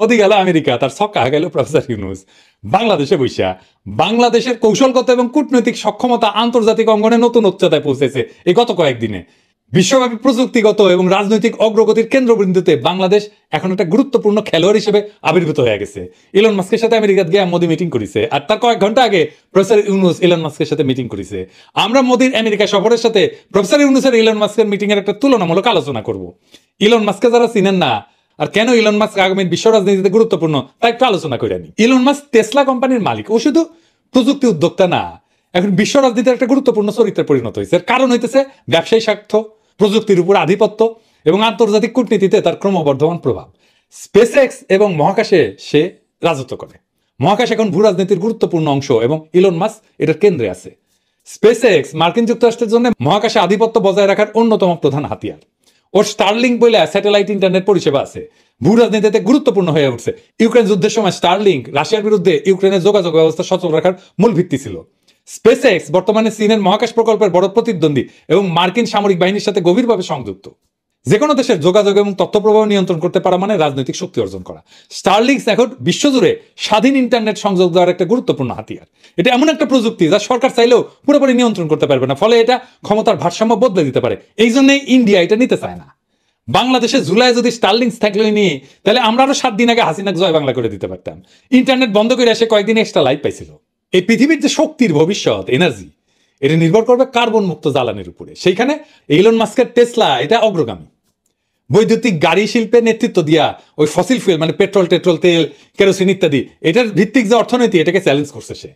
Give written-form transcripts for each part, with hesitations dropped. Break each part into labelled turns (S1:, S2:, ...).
S1: ওদিকে গেল আমেরিকা, তার ছক্কা গেল প্রফেসর ইউনূস বাংলাদেশে বৈশা বাংলাদেশের কৌশলগত এবং কূটনৈতিক সক্ষমতা আন্তর্জাতিক অঙ্গনে নতুন উচ্চতায় পৌঁছেছে এই গত কয়েকদিনে। বিশ্বব্যাপী প্রযুক্তিগত এবং রাজনৈতিক অগ্রগতির কেন্দ্রবিন্দুতে বাংলাদেশ এখন একটা গুরুত্বপূর্ণ খেলোয়াড় হিসেবে আবির্ভূত হয়ে গেছে। ইলন মাস্কের সাথে আমেরিকাত গিয়ে মোদি মিটিং করেছে, আর তার কয়েক ঘন্টা আগে প্রফেসর ইউনূস ইলন মাস্কের সাথে মিটিং করেছে। আমরা মোদির আমেরিকা সফরের সাথে প্রফেসর ইউনূসের ইলন মাস্কের মিটিং এর একটা তুলনামূলক আলোচনা করব। ইলন মাস্ককে যারা চিনেন না আর কেন ইলন মাস্ক আগামী বিশ্ব রাজনীতিতে গুরুত্বপূর্ণ তা একটু আলোচনা করে নি। ইলন মাস্ক টেসলা কোম্পানির মালিক, ও শুধু প্রযুক্তি উদ্যোক্তা না, এখন বিশ্ব রাজনীতির একটা গুরুত্বপূর্ণ চরিত্রে পরিণত হয়েছে। এর কারণ হইতেছে ব্যবসায়ী স্বার্থ, প্রযুক্তির উপর আধিপত্য এবং আন্তর্জাতিক কূটনীতিতে তার ক্রমবর্ধমান প্রভাব। স্পেস এক্স এবং মহাকাশে সে রাজত্ব করে। মহাকাশ এখন ভূ রাজনীতির গুরুত্বপূর্ণ অংশ এবং ইলন মাস্ক এটার কেন্দ্রে আছে। স্পেস এক্স মার্কিন যুক্তরাষ্ট্রের জন্য মহাকাশে আধিপত্য বজায় রাখার অন্যতম প্রধান হাতিয়ার। ওর স্টারলিংক বলে স্যাটেলাইট ইন্টারনেট পরিষেবা আছে, ভূ রাজনীতিতে গুরুত্বপূর্ণ হয়ে উঠছে। ইউক্রেন যুদ্ধের সময় স্টারলিংক রাশিয়ার বিরুদ্ধে ইউক্রেনের যোগাযোগ ব্যবস্থা সচল রাখার মূল ভিত্তি ছিল। স্পেস এক্স বর্তমানে চীনের মহাকাশ প্রকল্পের বড় প্রতিদ্বন্দ্বী এবং মার্কিন সামরিক বাহিনীর সাথে গভীরভাবে সংযুক্ত। যে কোনো দেশের যোগাযোগ এবং তথ্য প্রবাহ নিয়ন্ত্রণ করতে পারা মানে রাজনৈতিক শক্তি অর্জন করা। স্টারলিংক এখন বিশ্বজুড়ে স্বাধীন ইন্টারনেট সংযোগ দেওয়ার একটা গুরুত্বপূর্ণ হাতিয়ার। এটা এমন একটা প্রযুক্তি যা সরকার চাইলেও পুরোপুরি নিয়ন্ত্রণ করতে পারবে না, ফলে এটা ক্ষমতার ভারসাম্য বদলে দিতে পারে। এই জন্যই ইন্ডিয়া এটা নিতে চায় না। বাংলাদেশে জুলাই যদি স্টারলিংক থাকলে নিয়ে, তাহলে আমরা আরো 7 দিন আগে হাসিনাকে জয় বাংলা করে দিতে পারতাম। ইন্টারনেট বন্ধ করে এসে কয়েকদিন এক্সট্রা লাইভ পাইছিল। এই পৃথিবীর যে শক্তির ভবিষ্যৎ এনার্জি, এটা নির্ভর করবে কার্বন মুক্ত জ্বালানির উপরে। সেইখানে ইলন মাস্কের টেসলা এটা অগ্রগামী। বৈদ্যুতিক গাড়ি শিল্পের নেতৃত্ব দিয়া ওই ফসিল ফুয়েল মানে পেট্রোল, তেল, কেরোসিন ইত্যাদি এটার ভিত্তিক যে অর্থনীতি এটাকে চ্যালেঞ্জ করছে সে।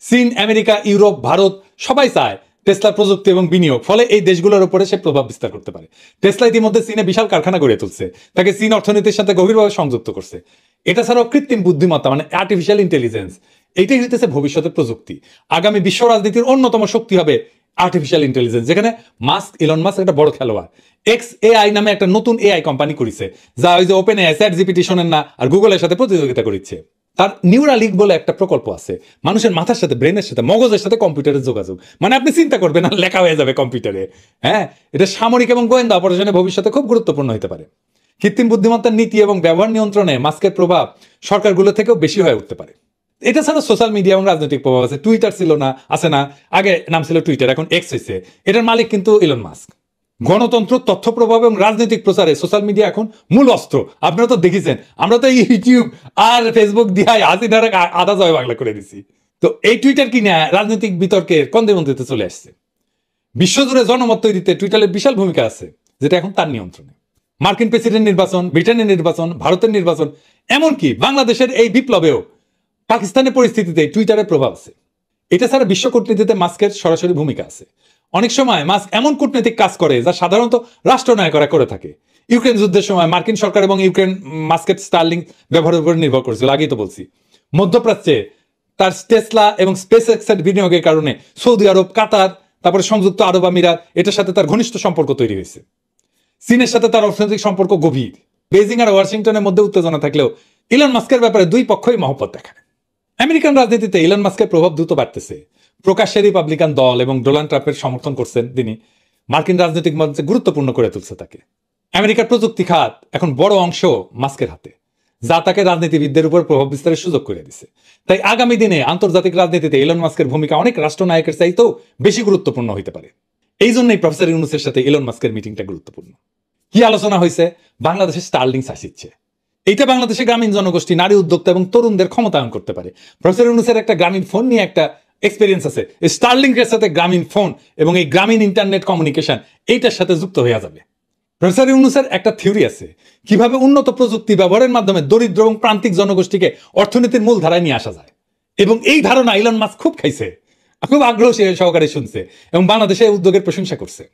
S1: চীন, আমেরিকা, ইউরোপ, ভারত সবাই চায় টেসলার প্রযুক্তি এবং বিনিয়োগ, ফলে এই দেশগুলোর উপরে সে প্রভাব বিস্তার করতে পারে। টেসলা ইতিমধ্যে চীনে বিশাল কারখানা গড়ে তুলছে, তাকে চীন অর্থনীতির সাথে গভীরভাবে সংযুক্ত করছে। এটা ছাড়াও কৃত্রিম বুদ্ধিমত্তা মানে আর্টিফিশিয়াল ইন্টেলিজেন্স, এইটাই হইতেছে ভবিষ্যতের প্রযুক্তি। আগামী বিশ্ব রাজনীতির অন্যতম শক্তি হবে আর্টিফিশিয়াল ইন্টেলিজেন্স, যেখানে ইলন মাস্ক একটা বড় খেলোয়াড়। এক্স এআই নামে একটা নতুন এআই কোম্পানি করেছে, যা ওই যে ওপেন এআই, চ্যাট জিপিটি শোনেন না, আর গুগলের সাথে প্রতিযোগিতা করছে। তার নিউরালিঙ্ক বলে একটা প্রকল্প আছে, মানুষের মাথার সাথে, ব্রেনের সাথে, মগজের সাথে কম্পিউটারের যোগাযোগ। মানে আপনি চিন্তা করবেন না, লেখা হয়ে যাবে কম্পিউটারে। হ্যাঁ, এটা সামরিক এবং গোয়েন্দা অপারেশনে ভবিষ্যতে খুব গুরুত্বপূর্ণ হতে পারে। কৃত্রিম বুদ্ধিমত্তার নীতি এবং ব্যবহার নিয়ন্ত্রণে মাস্কের প্রভাব সরকারগুলো থেকেও বেশি হয়ে উঠতে পারে। এটা ছাড়া সোশ্যাল মিডিয়া এবং রাজনৈতিক প্রভাব আছে। টুইটার ছিল না, আছে না, আগে নাম ছিল টুইটার, এখন এক্স হয়েছে। এটার মালিক কিন্তু ইলন মাস্ক। গণতন্ত্র, তথ্য প্রভাব এবং রাজনৈতিক প্রচারে সোশ্যাল মিডিয়া এখন মূল অস্ত্র। আপনারা তো দেখেছেন, আমরা তো ইউটিউব আর ফেসবুক দিয়ে হাসিনার আধা জয় বাংলা করে দিছি। তো এই টুইটার কিনা রাজনৈতিক বিতর্কের কন্দেমন্ত্রীতে চলে আসছে। বিশ্বজুড়ে জনমত তৈরিতে টুইটারের বিশাল ভূমিকা আছে, যেটা এখন তার নিয়ন্ত্রণে। মার্কিন প্রেসিডেন্ট নির্বাচন, ব্রিটেনের নির্বাচন, ভারতের নির্বাচন, এমনকি বাংলাদেশের এই বিপ্লবেও পাকিস্তানের পরিস্থিতিতে টুইটারের প্রভাব আছে। এটা ছাড়া বিশ্ব কূটনীতিতে মাস্কের সরাসরি ভূমিকা আছে। অনেক সময় মাস্ক এমন কূটনৈতিক কাজ করে যা সাধারণত রাষ্ট্রনায়করা করে থাকে। ইউক্রেন যুদ্ধের সময় মার্কিন সরকার এবং ইউক্রেন মাস্কের স্টারলিংক ব্যবহারের উপর নির্ভর করেছিল, আগেই তো বলছি। মধ্যপ্রাচ্যে তার টেসলা এবং স্পেস এক্সের বিনিয়োগের কারণে সৌদি আরব, কাতার, তারপরে সংযুক্ত আরব আমিরাত, এটার সাথে তার ঘনিষ্ঠ সম্পর্ক তৈরি হয়েছে। চীনের সাথে তার অর্থনৈতিক সম্পর্ক গভীর। বেজিং আর ওয়াশিংটনের মধ্যে উত্তেজনা থাকলেও ইলন মাস্কের ব্যাপারে দুই পক্ষই মহব্বত দেখায়। আমেরিকান রাজনীতিতে ইলন মাস্কের প্রভাব দ্রুত বাড়তেছে। প্রকাশ্যে রিপাবলিকান দল এবং ডোনাল্ড ট্রাম্পের সমর্থন করছেন তিনি, মার্কিন রাজনৈতিক মঞ্চে গুরুত্বপূর্ণ করে তুলছে তাকে। আমেরিকার প্রযুক্তি খাত এখন বড় অংশ মাস্কের হাতে, যা তাকে রাজনীতিবিদদের উপর প্রভাব বিস্তারের সুযোগ করে দিছে। তাই আগামী দিনে আন্তর্জাতিক রাজনীতিতে ইলন মাস্কের ভূমিকা অনেক রাষ্ট্রনায়কের চাইতেও বেশি গুরুত্বপূর্ণ হতে পারে। এই জন্যই প্রফেসর ইউনূসের সাথে ইলন মাস্কের মিটিংটা গুরুত্বপূর্ণ। কি আলোচনা হয়েছে? বাংলাদেশের স্টারলিংক আসছে। এইটা বাংলাদেশের গ্রামীণ জনগোষ্ঠী, নারী উদ্যোক্তা এবং তরুণদের ক্ষমতায়ন করতে পারে। প্রফেসর ইউনূসের একটা গ্রামীণ ফোন নিয়ে একটা এক্সপেরিয়েন্স আছে। স্টারলিংকের সাথে গ্রামীণ ফোন এবং এই গ্রামীণ ইন্টারনেট কমিউনিকেশন এইটার সাথে যুক্ত হয়ে যাবে। প্রফেসর ইউনূসের একটা থিওরি আছে, কিভাবে উন্নত প্রযুক্তি ব্যবহারের মাধ্যমে দরিদ্র এবং প্রান্তিক জনগোষ্ঠীকে অর্থনীতির মূল ধারায় নিয়ে আসা যায়। এবং এই ধারণা ইলন মাস্ক খুব খাইছে, খুব আগ্রহ সহকারে শুনছে এবং বাংলাদেশে উদ্যোগের প্রশংসা করছে।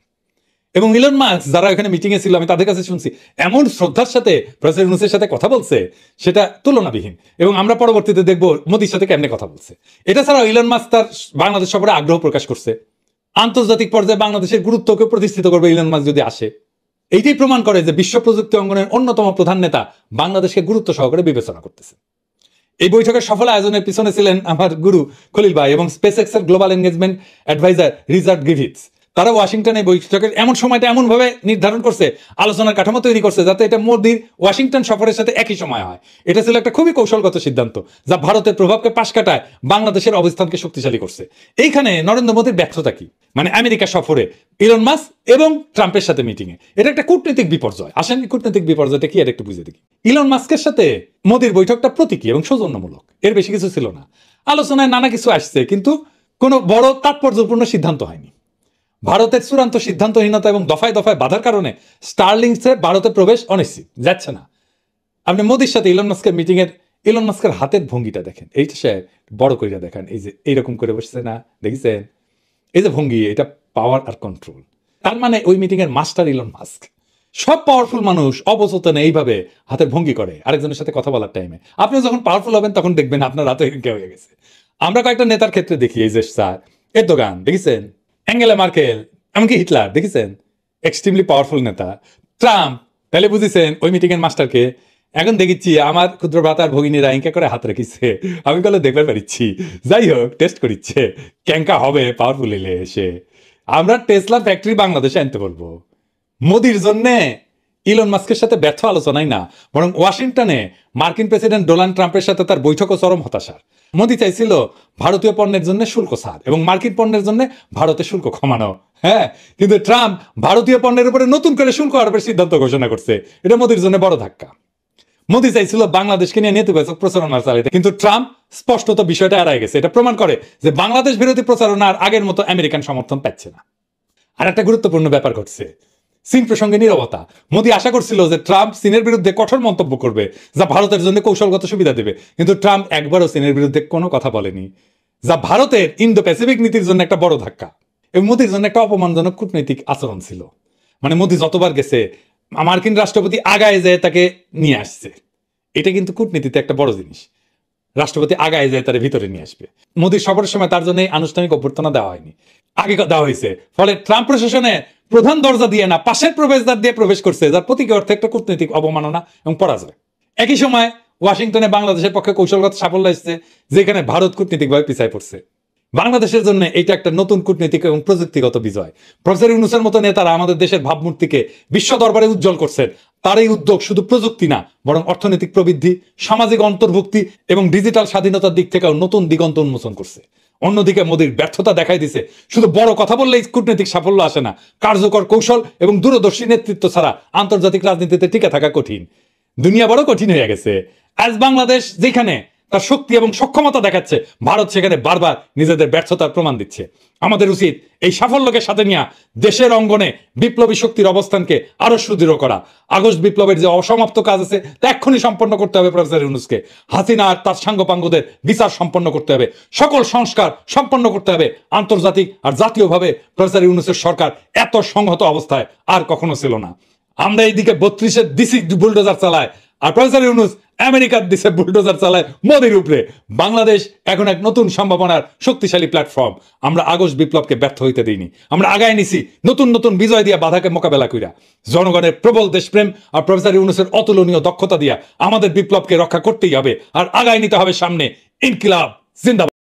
S1: এবং ইলন মাস্ক যারা এখানে মিটিং এ ছিল, আমি তাদের কাছে শুনছি এমন শ্রদ্ধার সাথে প্রফেসর ইউনূসের সাথে কথা বলছে, সেটা তুলনাবিহীন। এবং আমরা পরবর্তীতে দেখবো মোদির সাথে কেমনে কথা বলছে। এটা ছাড়াও ইলন মাস্ক তার বাংলাদেশ সফরে আগ্রহ প্রকাশ করছে। আন্তর্জাতিক পর্যায়ে বাংলাদেশের গুরুত্বকে প্রতিষ্ঠিত করবে ইলন মাস্ক যদি আসে। এইটাই প্রমাণ করে যে বিশ্ব প্রযুক্তি অঙ্গনের অন্যতম প্রধান নেতা বাংলাদেশকে গুরুত্ব সহকারে বিবেচনা করতেছে। এই বৈঠকের সফল আয়োজনের পিছনে ছিলেন আমার গুরু খলিল ভাই এবং স্পেস এক্স এর global engagement adviser Richard Griffiths. তারা ওয়াশিংটনে বৈঠকের এমন সময়টা এমন ভাবে নির্ধারণ করছে, আলোচনার কাঠামো তৈরি করছে যাতে এটা মোদির ওয়াশিংটন সফরের সাথে একই সময় হয়। এটা ছিল একটা খুবই কৌশলগত সিদ্ধান্ত, যা ভারতের প্রভাবকে পাশ কাটায় বাংলাদেশের অবস্থানকে শক্তিশালী করছে। এইখানে নরেন্দ্র মোদীর ব্যর্থতা কি? মানে আমেরিকা সফরে ইলন মাস্ক এবং ট্রাম্পের সাথে মিটিং এ, এটা একটা কূটনৈতিক বিপর্যয়। আসেন কূটনৈতিক বিপর্যয়টা কি আর একটু বুঝে দেখি। ইলন মাস্কের সাথে মোদির বৈঠকটা প্রতীকী এবং সৌজন্যমূলক, এর বেশি কিছু ছিল না। আলোচনায় নানা কিছু আসছে, কিন্তু কোনো বড় তাৎপর্যপূর্ণ সিদ্ধান্ত হয়নি। ভারতের চূড়ান্ত সিদ্ধান্তহীনতা এবং দফায় দফায় বাধার কারণে স্টারলিংসে ভারতে প্রবেশ অনিশ্চিত, যাচ্ছে না। আপনি মোদির সাথে ইলন মাস্কের মিটিং এর ইলন মাস্কের হাতের ভঙ্গিটা দেখেন, এইটা সে বড় করে দেখেন, এই যে এইরকম করে বসছে না, দেখেছেন? এই যে ভঙ্গি, এটা পাওয়ার আর কন্ট্রোল। তার মানে ওই মিটিং এর মাস্টার ইলন মাস্ক। সব পাওয়ারফুল মানুষ অবচেতনে এইভাবে হাতের ভঙ্গি করে আরেকজনের সাথে কথা বলার টাইমে। আপনি যখন পাওয়ারফুল হবেন তখন দেখবেন আপনার হাতে হয়ে গেছে। আমরা কয়েকটা নেতার ক্ষেত্রে দেখি, এই যে স্যার এরদোগান দেখেছেন, অ্যাঙ্গেলা মার্কেল, এমনকি হিটলার দেখেছেন, এক্সট্রিমলি পাওয়ারফুল নেতা। ট্রাম্প, তাহলে বুঝেছেন ওই মিটিং এর মাস্টারকে। এখন দেখিচ্ছি আমার ক্ষুদ্র ভ্রাতার ভগিনীরা ইঙ্কা করে হাত রেখেছে, আমি বলে দেখবার পারিচ্ছি। যাই হোক, টেস্ট করিচ্ছে ক্যাঙ্কা হবে পাওয়ারফুল এলে এসে। আমরা টেসলা ফ্যাক্টরি বাংলাদেশে আনতে বলবো। মোদির জন্যে ইলন মাস্কের সাথে ব্যর্থ আলোচনাই না, বরং ওয়াশিংটনে মার্কিন প্রেসিডেন্ট ডোনাল্ড ট্রাম্পের সাথে তার বৈঠক ও চরম হতাশার। মোদি চাইছিল ভারতীয় পণ্যের জন্য শুল্ক ছাড় এবং মার্কিন পণ্যের জন্য ভারতের শুল্ক কমানো। হ্যাঁ, কিন্তু ট্রাম্প ভারতীয় পণ্যের উপরে নতুন করে শুল্ক আরোপের সিদ্ধান্ত ঘোষণা করছে। এটা মোদির জন্য বড় ধাক্কা। মোদি চাইছিল বাংলাদেশকে নিয়ে নেতিবাচক প্রচারণা চালাতে, কিন্তু ট্রাম্প স্পষ্টত বিষয়টা এড়ায় গেছে। এটা প্রমাণ করে যে বাংলাদেশ বিরোধী প্রচারণা আর আগের মতো আমেরিকান সমর্থন পাচ্ছে না। আর একটা গুরুত্বপূর্ণ ব্যাপার ঘটছে, চীন প্রসঙ্গে নীরবতা। মোদি আশা করছিল যে ট্রাম্প চীনের বিরুদ্ধে কঠোর মন্তব্য করবে, যা ভারতের জন্য কৌশলগত সুবিধা দেবে, কিন্তু ট্রাম্প একবারও চীনের বিরুদ্ধে কোনো কথা বলেনি, যা ভারতের ইন্দো প্যাসিফিক নীতির জন্য একটা বড় ধাক্কা এবং মোদির জন্য একটা অপমানজনক কূটনৈতিক আচরণ ছিল। মানে মোদি যতবার গেছে মার্কিন রাষ্ট্রপতি আগায় যায় তাকে নিয়ে আসছে। এটা কিন্তু কূটনীতিতে একটা বড় জিনিস, রাষ্ট্রপতি আগায় যায় তার ভিতরে নিয়ে আসবে। মোদির সফরের সময় তার জন্য আনুষ্ঠানিক অভ্যর্থনা দেওয়া হয়নি, আগে দেওয়া হয়েছে। ফলে ট্রাম্প প্রশাসনে প্রধান দরজা দিয়ে না, পাশের প্রবেশদ্বার দিয়ে প্রবেশ করছে, যার প্রতীকী অর্থে একটা কূটনৈতিক অবমাননা এবং পরাজয়। একই সময় ওয়াশিংটনে বাংলাদেশের পক্ষে কৌশলগত সাফল্য এসেছে, যেখানে ভারত কূটনীতিকভাবে পিছায় পড়ছে। বাংলাদেশের জন্য এটা একটা নতুন কূটনৈতিক এবং প্রযুক্তিগত বিজয়। প্রফেসর ইউনূসের মতো নেতারা আমাদের দেশের ভাবমূর্তিকে বিশ্ব দরবারে উজ্জ্বল করছেন। তার এই উদ্যোগ শুধু প্রযুক্তি না, বরং অর্থনৈতিক প্রবৃদ্ধি, সামাজিক অন্তর্ভুক্তি এবং ডিজিটাল স্বাধীনতার দিক থেকেও নতুন দিগন্ত উন্মোচন করছে। অন্যদিকে মোদির ব্যর্থতা দেখাই দিছে শুধু বড় কথা বললেই কূটনৈতিক সাফল্য আসে না, কার্যকর কৌশল এবং দূরদর্শী নেতৃত্ব ছাড়া আন্তর্জাতিক রাজনীতিতে টিকে থাকা কঠিন। দুনিয়া বড় কঠিন হয়ে গেছে। আজ বাংলাদেশ যেখানে তার শক্তি এবং সক্ষমতা দেখাচ্ছে, ভারত সেখানে বারবার নিজেদের ব্যর্থতার প্রমাণ দিচ্ছে। আমাদের উচিত এই সাফল্যকে সাথে নিয়ে দেশের অঙ্গনে বিপ্লবী শক্তির অবস্থানকে আরো সুদৃঢ় করা। আগস্ট বিপ্লবের যে অসমাপ্ত কাজ আছে তা এক্ষুনি সম্পন্ন করতে হবে প্রফেসর ইউনূসকে। হাসিনা আর তার সাঙ্গপাঙ্গদের বিচার সম্পন্ন করতে হবে, সকল সংস্কার সম্পন্ন করতে হবে। আন্তর্জাতিক আর জাতীয়ভাবে প্রফেসর ইউনূসের সরকার এত সংহত অবস্থায় আর কখনো ছিল না। আমরা এইদিকে 32-এর ডিসি বুলডোজার চালায়, আর প্রফেসর ইউনূস আমেরিকার দেশে বুলডোজার চালায় মোদির উপরে। বাংলাদেশ এখন এক নতুন সম্ভাবনার শক্তিশালী প্ল্যাটফর্ম। আমরা আগস্ট বিপ্লবকে ব্যর্থ হইতে দিইনি, আমরা আগায় নিছি নতুন নতুন বিজয় দিয়া বাধাকে মোকাবেলা কইরা। জনগণের প্রবল দেশপ্রেম আর প্রফেসর ইউনূসের অতুলনীয় দক্ষতা দিয়া আমাদের বিপ্লবকে রক্ষা করতেই হবে আর আগায় নিতে হবে সামনে। ইনকিলাব জিন্দাবাদ।